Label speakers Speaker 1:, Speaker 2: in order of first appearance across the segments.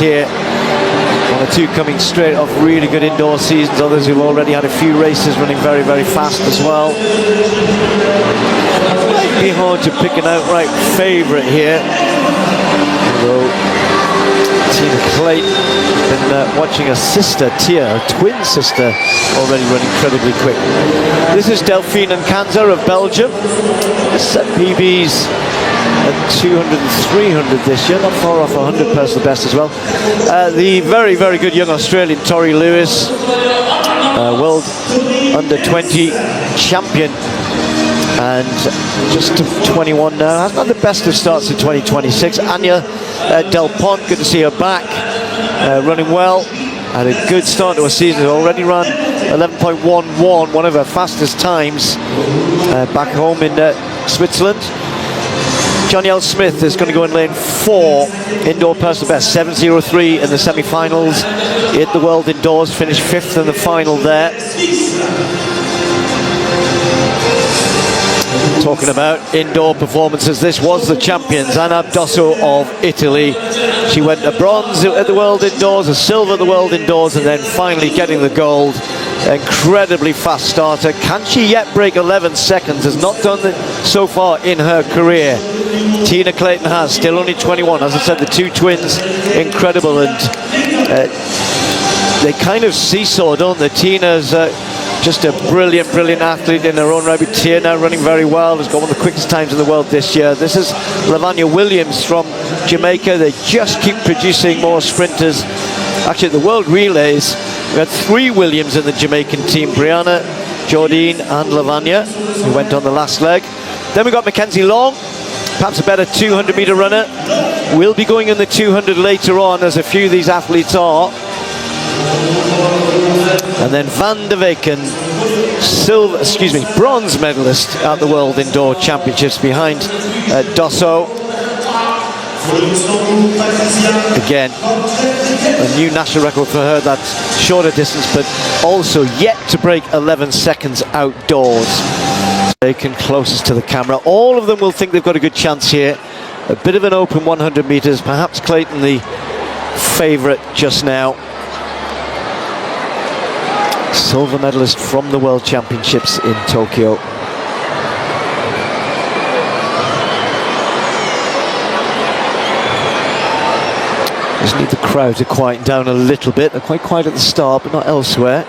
Speaker 1: here. One or two coming straight off really good indoor seasons. Others who've already had a few races running very, very fast as well. Might be hard to pick an outright favourite here. Although Tina Clayton has been watching her sister, Tia, her twin sister, already running incredibly quick. This is Delphine and Kanza of Belgium. Set PBs at 200 and 300 this year, not far off 100 personal best as well. The very, very good young Australian Tori Lewis, world under 20 champion, and just 21 now. Hasn't had the best of starts in 2026. Anya Del Pont, good to see her back, running well. Had a good start to a season. Already ran 11.11, one of her fastest times back home in Switzerland. John Smith is going to go in lane 4, indoor personal best, 7:03 in the semi-finals. Hit the world indoors, finished 5th in the final there. Talking about indoor performances, this was the champions, Anna Dosso of Italy. She went a bronze at the world indoors, a silver at the world indoors, and then finally getting the gold. Incredibly fast starter. Can she yet break 11 seconds? Has not done it so far in her career. Tina Clayton has, still only 21. As I said, the two twins, incredible, and they kind of seesaw, don't they? Tina's just a brilliant, brilliant athlete in her own right. Tia now running very well, has got one of the quickest times in the world this year. This is Lavanya Williams from Jamaica. They just keep producing more sprinters. Actually, at the World Relays, we had 3 Williams in the Jamaican team: Brianna, Jordine and Lavanya, who went on the last leg. Then we got Mackenzie Long, perhaps a better 200-meter runner. We'll be going in the 200 later on, as a few of these athletes are. And then Van der Weken, bronze medalist at the World Indoor Championships behind Dosso. Again, a new national record for her, that shorter distance, but also yet to break 11 seconds outdoors. Bacon closest to the camera. All of them will think they've got a good chance here. A bit of an open 100 meters, perhaps Clayton the favorite just now. Silver medalist from the World Championships in Tokyo. Just need the crowd to quieten down a little bit. They're quite quiet at the start, but not elsewhere.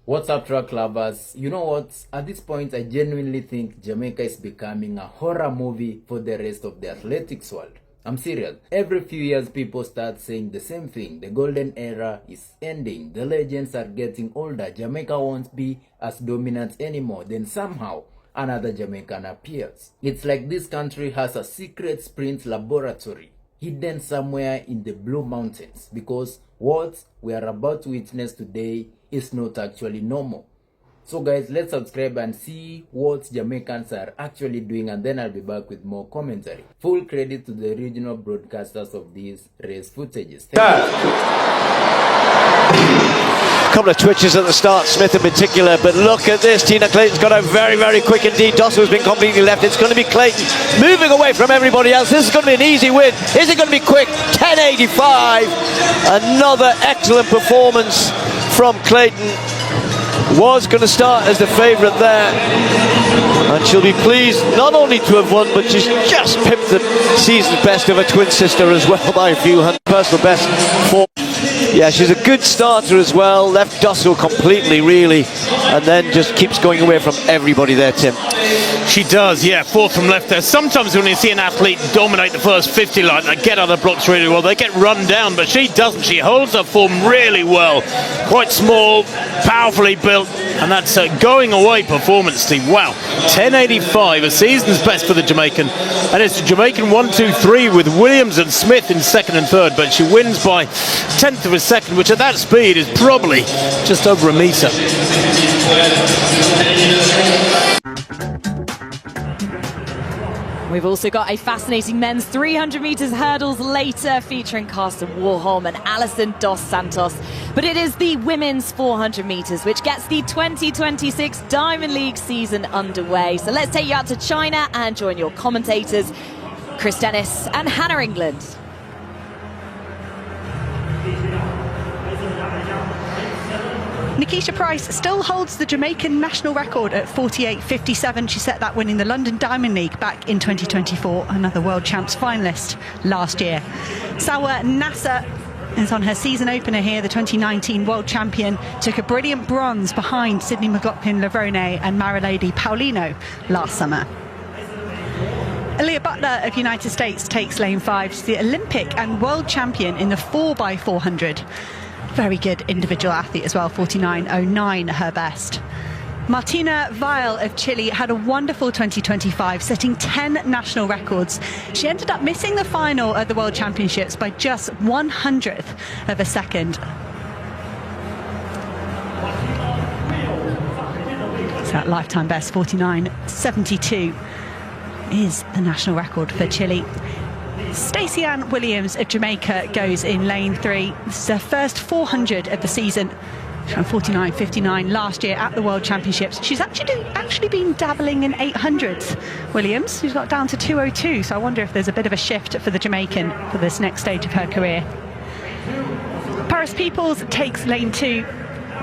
Speaker 2: What's up, track lovers? You know what? At this point, I genuinely think Jamaica is becoming a horror movie for the rest of the athletics world. I'm serious. Every few years, people start saying the same thing. The golden era is ending. The legends are getting older. Jamaica won't be as dominant anymore. Then somehow, another Jamaican appears. It's like this country has a secret sprint laboratory hidden somewhere in the Blue Mountains, because what we are about to witness today is not actually normal. So guys, let's subscribe and see what Jamaicans are actually doing, and then I'll be back with more commentary. Full credit to the original broadcasters of these race footages.
Speaker 1: Couple of twitches at the start, Smith in particular, but look at this. Tina Clayton's got out very, very quick indeed. Dosso's been completely left. It's going to be Clayton moving away from everybody else. This is going to be an easy win. Is it going to be quick? 10:85. Another excellent performance from Clayton. Was going to start as the favourite there, and she'll be pleased not only to have won, but she's just pipped the season's best of her twin sister as well by a few hundred. Personal best for, yeah, she's a good starter as well. Left Dosso completely, really, and then just keeps going away from everybody there, Tim.
Speaker 3: She does, yeah, 4th from left there. Sometimes when you see an athlete dominate the first 50 line, they get other blocks really well, they get run down, but she doesn't. She holds her form really well. Quite small, powerfully built, and that's a going away performance, Steve. Wow, 10:85, a season's best for the Jamaican, and it's Jamaican 1, 2, 3 with Williams and Smith in 2nd and 3rd, but she wins by 1/10 of a second, which at that speed is probably just over a metre.
Speaker 4: We've also got a fascinating men's 300 metres hurdles later, featuring Carsten Warholm and Alison dos Santos. But it is the women's 400 metres which gets the 2026 Diamond League season underway. So let's take you out to China and join your commentators, Chris Dennis and Hannah England.
Speaker 5: Nickisha Pryce still holds the Jamaican national record at 48.57. She set that winning the London Diamond League back in 2024, another World Champs finalist last year. Sawa Nasser is on her season opener here. The 2019 world champion took a brilliant bronze behind Sydney McLaughlin-Lavrone and Marilady Paulino last summer. Aaliyah Butler of United States takes lane 5. She's the Olympic and world champion in the 4x400. Very good individual athlete as well, 49.09 her best. Martina Weil of Chile had a wonderful 2025, setting 10 national records. She ended up missing the final at the World Championships by just 1/100th of a second. So that lifetime best, 49.72, is the national record for Chile. Stacey Ann Williams of Jamaica goes in lane 3. This is her first 400 of the season. She ran 49.59 last year at the World Championships. She's actually been dabbling in 800s, Williams. She's got down to 2:02, so I wonder if there's a bit of a shift for the Jamaican for this next stage of her career. Paris Peoples takes lane 2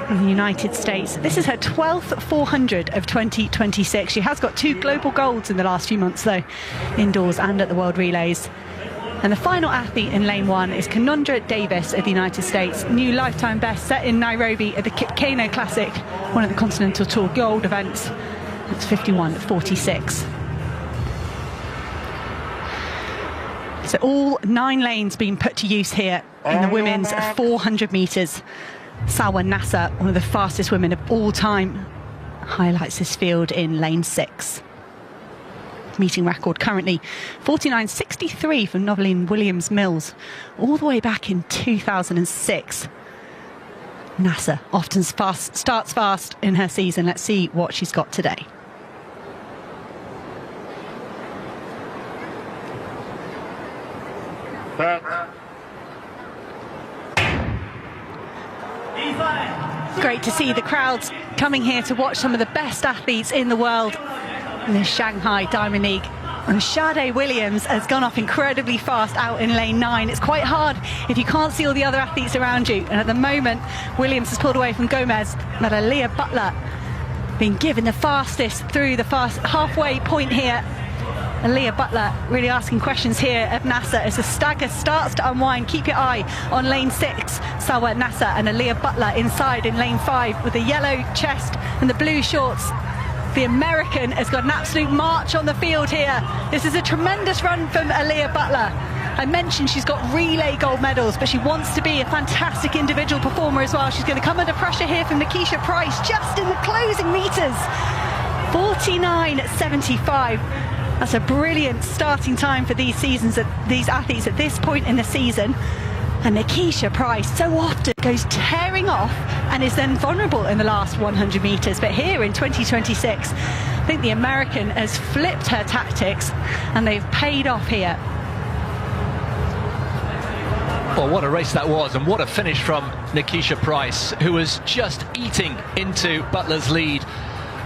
Speaker 5: in the United States. This is her 12th 400 of 2026. She has got 2 global golds in the last few months, though, indoors and at the World Relays. And the final athlete in lane 1 is Kanundra Davis of the United States. New lifetime best set in Nairobi at the Kipkeino Classic, one of the Continental Tour Gold events. That's 51.46. So all 9 lanes being put to use here in the women's 400 metres. Sawa Nasser, one of the fastest women of all time, highlights this field in lane 6. Meeting record currently 49.63 from Noveline Williams-Mills, all the way back in 2006. Nasser often starts fast in her season. Let's see what she's got today. Great to see the crowds coming here to watch some of the best athletes in the world in the Shanghai Diamond League. And Sade Williams has gone off incredibly fast out in lane 9. It's quite hard if you can't see all the other athletes around you. And at the moment, Williams has pulled away from Gomez. But Aaliyah Butler being given the fastest through the fast halfway point here. Aaliyah Butler really asking questions here of Nasser as the stagger starts to unwind. Keep your eye on lane 6. Sawa Nasser and Aaliyah Butler inside in lane 5 with the yellow chest and the blue shorts. The American has got an absolute march on the field here. This is a tremendous run from Aaliyah Butler. I mentioned she's got relay gold medals, but she wants to be a fantastic individual performer as well. She's going to come under pressure here from Nickisha Pryce just in the closing meters. 49.75. That's a brilliant starting time for these athletes at this point in the season. And Nickisha Pryce so often goes tearing off and is then vulnerable in the last 100 metres. But here in 2026, I think the American has flipped her tactics and they've paid off here.
Speaker 6: Well, what a race that was, and what a finish from Nickisha Pryce, who was just eating into Butler's lead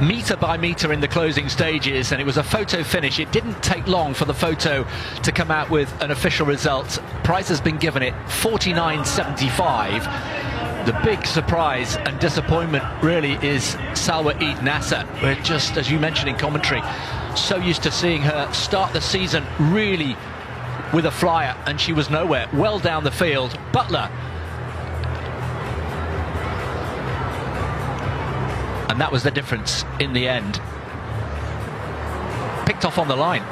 Speaker 6: metre by metre in the closing stages, and it was a photo finish. It didn't take long for the photo to come out with an official result. Pryce has been given it 49.75. The big surprise and disappointment really is Sawa Eid Nasser. We're just, as you mentioned in commentary, so used to seeing her start the season really with a flyer, and she was nowhere. Well down the field. Butler, and that was the difference in the end. Picked off on the line.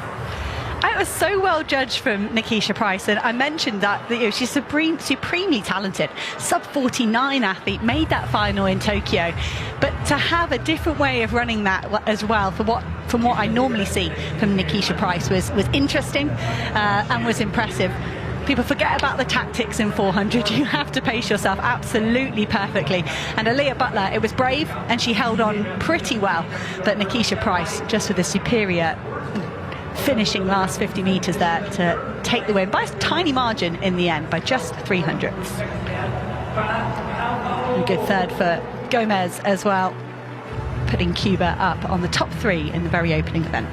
Speaker 5: It was so well judged from Nickisha Pryce, and I mentioned that she's supremely talented. Sub-49 athlete, made that final in Tokyo, but to have a different way of running that as well, from what I normally see from Nickisha Pryce, was interesting and was impressive. People forget about the tactics in 400. You have to pace yourself absolutely perfectly. And Aaliyah Butler, it was brave and she held on pretty well. But Nickisha Pryce, just with a superior finishing last 50 metres there to take the win by a tiny margin in the end, by just 300ths. And a good third for Gomez as well, putting Cuba up on the top 3 in the very opening event.